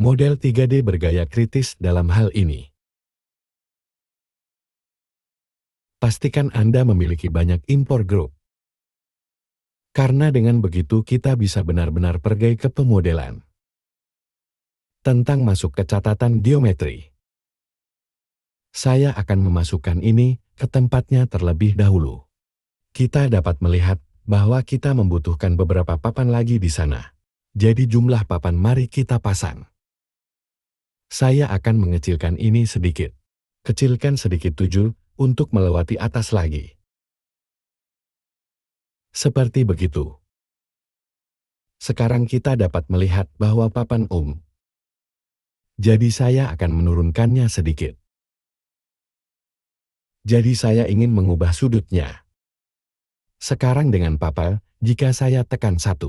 Model 3D bergaya kritis dalam hal ini. Pastikan Anda memiliki banyak impor grup. Karena dengan begitu kita bisa benar-benar pergi ke pemodelan. Tentang masuk ke catatan geometri. Saya akan memasukkan ini ke tempatnya terlebih dahulu. Kita dapat melihat bahwa kita membutuhkan beberapa papan lagi di sana. Jadi jumlah papan mari kita pasang. Saya akan mengecilkan ini sedikit. Kecilkan sedikit 7 untuk melewati atas lagi. Seperti begitu. Sekarang kita dapat melihat bahwa papan Jadi saya akan menurunkannya sedikit. Jadi saya ingin mengubah sudutnya. Sekarang dengan papan, jika saya tekan 1.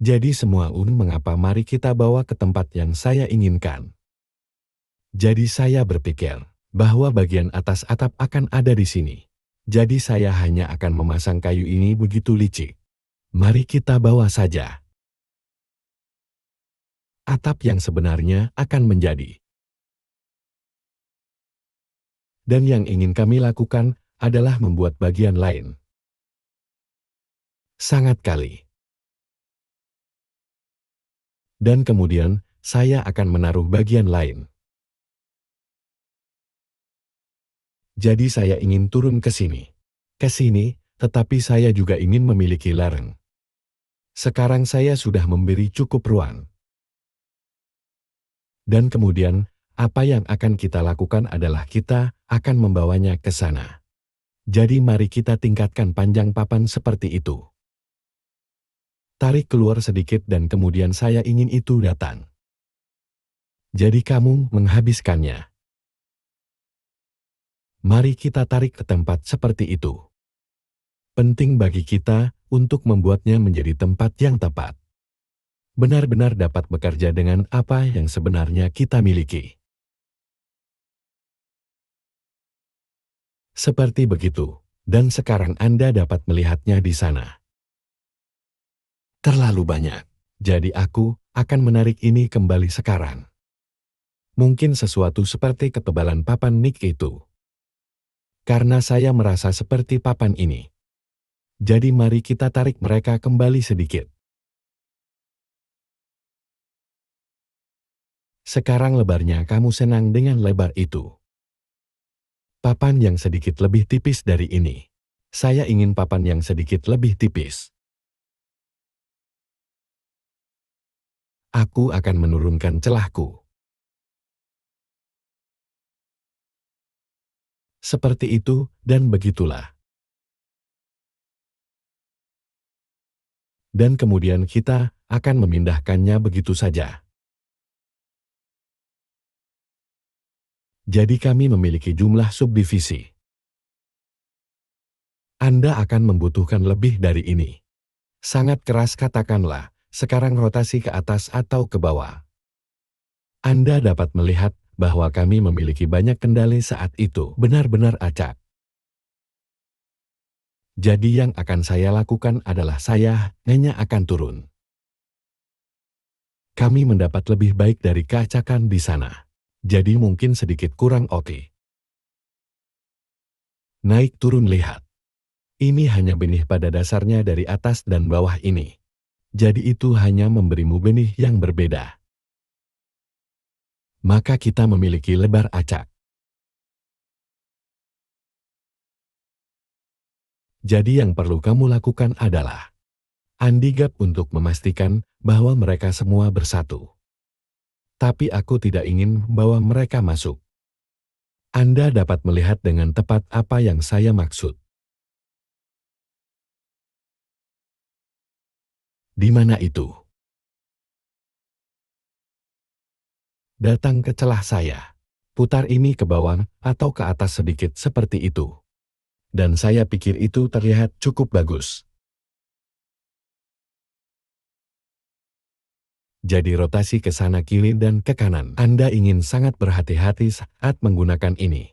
Jadi semua mengapa mari kita bawa ke tempat yang saya inginkan. Jadi saya berpikir bahwa bagian atas atap akan ada di sini. Jadi saya hanya akan memasang kayu ini begitu licik. Mari kita bawa saja. Atap yang sebenarnya akan menjadi. Dan yang ingin kami lakukan adalah membuat bagian lain. Sangat kali. Dan kemudian saya akan menaruh bagian lain. Jadi saya ingin turun ke sini. Ke sini, tetapi saya juga ingin memiliki lereng. Sekarang saya sudah memberi cukup ruang. Dan kemudian, apa yang akan kita lakukan adalah kita akan membawanya ke sana. Jadi mari kita tingkatkan panjang papan seperti itu. Tarik keluar sedikit dan kemudian saya ingin itu datang. Jadi kamu menghabiskannya. Mari kita tarik ke tempat seperti itu. Penting bagi kita untuk membuatnya menjadi tempat yang tepat. Benar-benar dapat bekerja dengan apa yang sebenarnya kita miliki. Seperti begitu, dan sekarang Anda dapat melihatnya di sana. Terlalu banyak, jadi aku akan menarik ini kembali sekarang. Mungkin sesuatu seperti ketebalan papan nik itu. Karena saya merasa seperti papan ini. Jadi mari kita tarik mereka kembali sedikit. Sekarang lebarnya kamu senang dengan lebar itu. Papan yang sedikit lebih tipis dari ini. Saya ingin papan yang sedikit lebih tipis. Aku akan menurunkan celahku. Seperti itu, dan begitulah. Dan kemudian kita akan memindahkannya begitu saja. Jadi kami memiliki jumlah subdivisi. Anda akan membutuhkan lebih dari ini. Sangat keras katakanlah, sekarang rotasi ke atas atau ke bawah. Anda dapat melihat bahwa kami memiliki banyak kendali saat itu benar-benar acak. Jadi yang akan saya lakukan adalah saya hanya akan turun. Kami mendapat lebih baik dari keacakan di sana. Jadi mungkin sedikit kurang oke. Naik turun lihat. Ini hanya benih pada dasarnya dari atas dan bawah ini. Jadi itu hanya memberimu benih yang berbeda. Maka kita memiliki lebar acak. Jadi yang perlu kamu lakukan adalah andigap untuk memastikan bahwa mereka semua bersatu. Tapi aku tidak ingin bahwa mereka masuk. Anda dapat melihat dengan tepat apa yang saya maksud. Di mana itu? Datang ke celah saya. Putar ini ke bawah atau ke atas sedikit seperti itu. Dan saya pikir itu terlihat cukup bagus. Jadi rotasi ke sana kiri dan ke kanan. Anda ingin sangat berhati-hati saat menggunakan ini.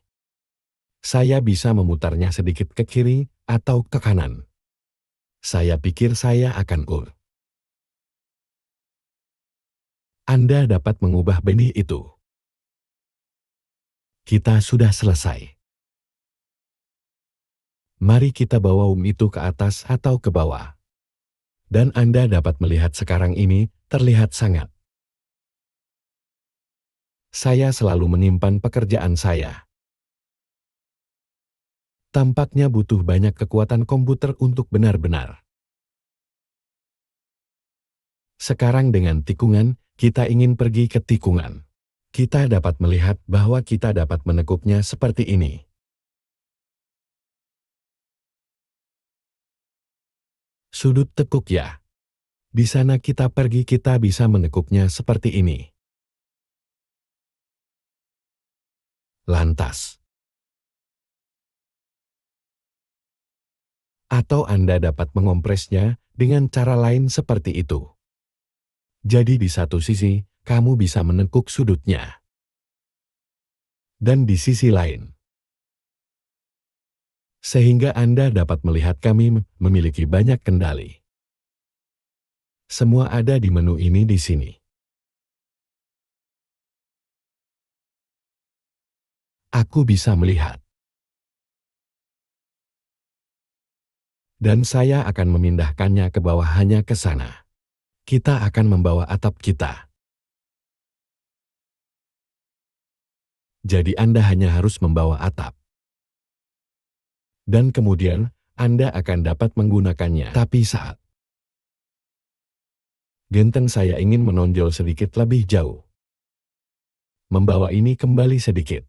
Saya bisa memutarnya sedikit ke kiri atau ke kanan. Saya pikir saya akan Anda dapat mengubah benih itu. Kita sudah selesai. Mari kita bawa itu ke atas atau ke bawah. Dan Anda dapat melihat sekarang ini terlihat sangat. Saya selalu menyimpan pekerjaan saya. Tampaknya butuh banyak kekuatan komputer untuk benar-benar. Sekarang dengan tikungan, kita ingin pergi ke tikungan. Kita dapat melihat bahwa kita dapat menekuknya seperti ini. Sudut tekuk ya. Di sana kita pergi, kita bisa menekuknya seperti ini. Lantas. Atau Anda dapat mengompresnya dengan cara lain seperti itu. Jadi di satu sisi, kamu bisa menekuk sudutnya. Dan di sisi lain. Sehingga Anda dapat melihat kami memiliki banyak kendali. Semua ada di menu ini di sini. Aku bisa melihat. Dan saya akan memindahkannya ke bawah, hanya ke sana. Kita akan membawa atap kita. Jadi Anda hanya harus membawa atap. Dan kemudian, Anda akan dapat menggunakannya. Tapi saat genteng saya ingin menonjol sedikit lebih jauh. Membawa ini kembali sedikit.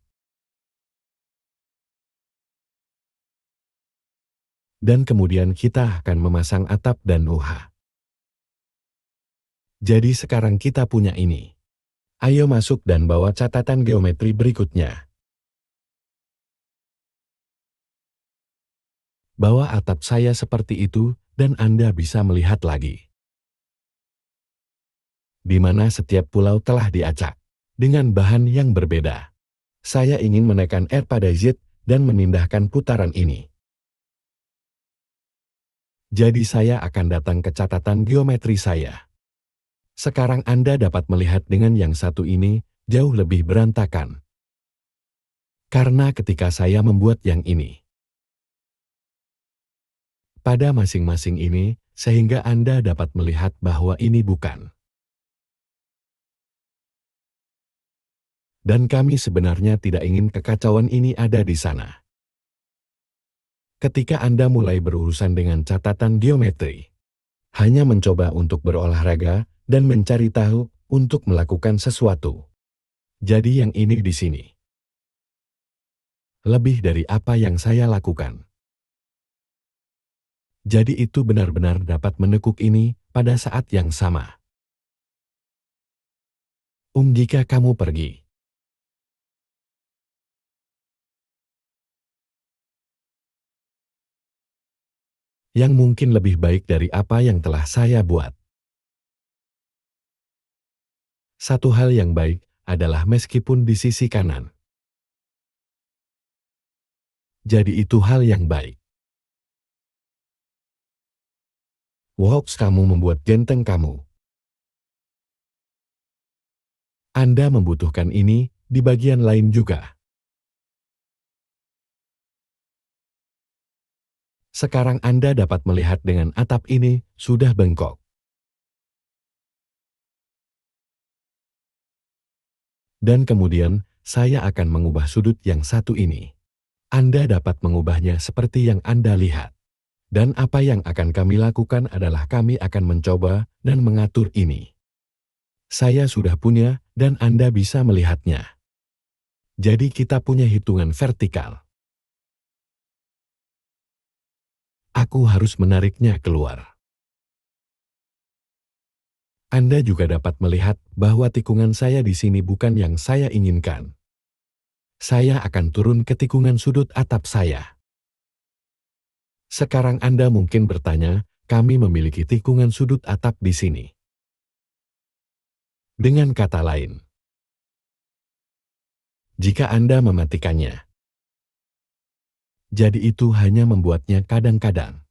Dan kemudian kita akan memasang atap dan UH. Jadi sekarang kita punya ini. Ayo masuk dan bawa catatan geometri berikutnya. Bawa atap saya seperti itu, dan Anda bisa melihat lagi. Di mana setiap pulau telah diacak. Dengan bahan yang berbeda. Saya ingin menekan R pada Z, dan memindahkan putaran ini. Jadi saya akan datang ke catatan geometri saya. Sekarang Anda dapat melihat dengan yang satu ini, jauh lebih berantakan. Karena ketika saya membuat yang ini. Pada masing-masing ini, sehingga Anda dapat melihat bahwa ini bukan. Dan kami sebenarnya tidak ingin kekacauan ini ada di sana. Ketika Anda mulai berurusan dengan catatan geometri, hanya mencoba untuk berolahraga dan mencari tahu untuk melakukan sesuatu. Jadi yang ini di sini. Lebih dari apa yang saya lakukan. Jadi itu benar-benar dapat menekuk ini pada saat yang sama. Jika kamu pergi. Yang mungkin lebih baik dari apa yang telah saya buat. Satu hal yang baik adalah meskipun di sisi kanan. Jadi itu hal yang baik. Wops, kamu membuat genteng kamu. Anda membutuhkan ini di bagian lain juga. Sekarang Anda dapat melihat dengan atap ini sudah bengkok. Dan kemudian, saya akan mengubah sudut yang satu ini. Anda dapat mengubahnya seperti yang Anda lihat. Dan apa yang akan kami lakukan adalah kami akan mencoba dan mengatur ini. Saya sudah punya, dan Anda bisa melihatnya. Jadi kita punya hitungan vertikal. Aku harus menariknya keluar. Anda juga dapat melihat bahwa tikungan saya di sini bukan yang saya inginkan. Saya akan turun ke tikungan sudut atap saya. Sekarang Anda mungkin bertanya, kami memiliki tikungan sudut atap di sini. Dengan kata lain, jika Anda mematikannya, jadi itu hanya membuatnya kadang-kadang.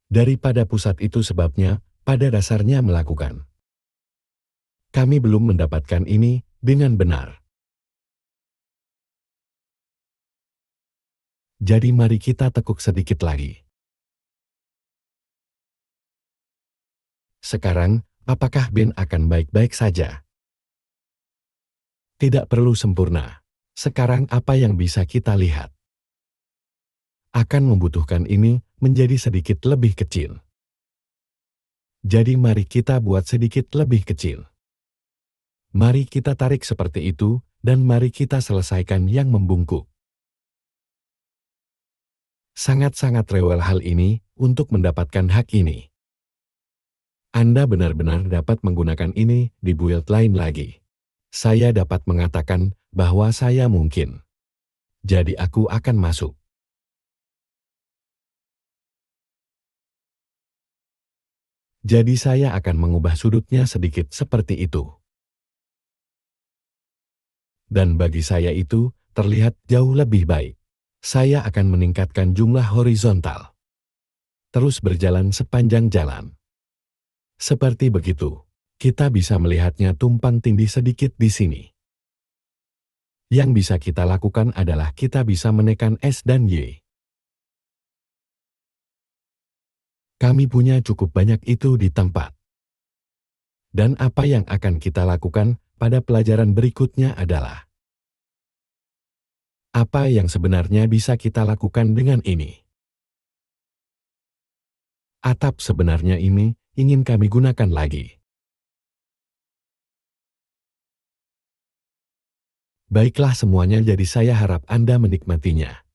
Daripada pusat itu sebabnya, pada dasarnya melakukan. Kami belum mendapatkan ini dengan benar. Jadi mari kita tekuk sedikit lagi. Sekarang, apakah Ben akan baik-baik saja? Tidak perlu sempurna. Sekarang apa yang bisa kita lihat? Akan membutuhkan ini menjadi sedikit lebih kecil. Jadi mari kita buat sedikit lebih kecil. Mari kita tarik seperti itu, dan mari kita selesaikan yang membungkuk. Sangat-sangat rewel hal ini untuk mendapatkan hak ini. Anda benar-benar dapat menggunakan ini di build lain lagi. Saya dapat mengatakan bahwa saya mungkin. Jadi aku akan masuk. Jadi saya akan mengubah sudutnya sedikit seperti itu. Dan bagi saya itu terlihat jauh lebih baik. Saya akan meningkatkan jumlah horizontal. Terus berjalan sepanjang jalan. Seperti begitu, kita bisa melihatnya tumpang tindih sedikit di sini. Yang bisa kita lakukan adalah kita bisa menekan S dan Y. Kami punya cukup banyak itu di tempat. Dan apa yang akan kita lakukan pada pelajaran berikutnya adalah apa yang sebenarnya bisa kita lakukan dengan ini. Atap sebenarnya ini ingin kami gunakan lagi. Baiklah semuanya, jadi saya harap Anda menikmatinya.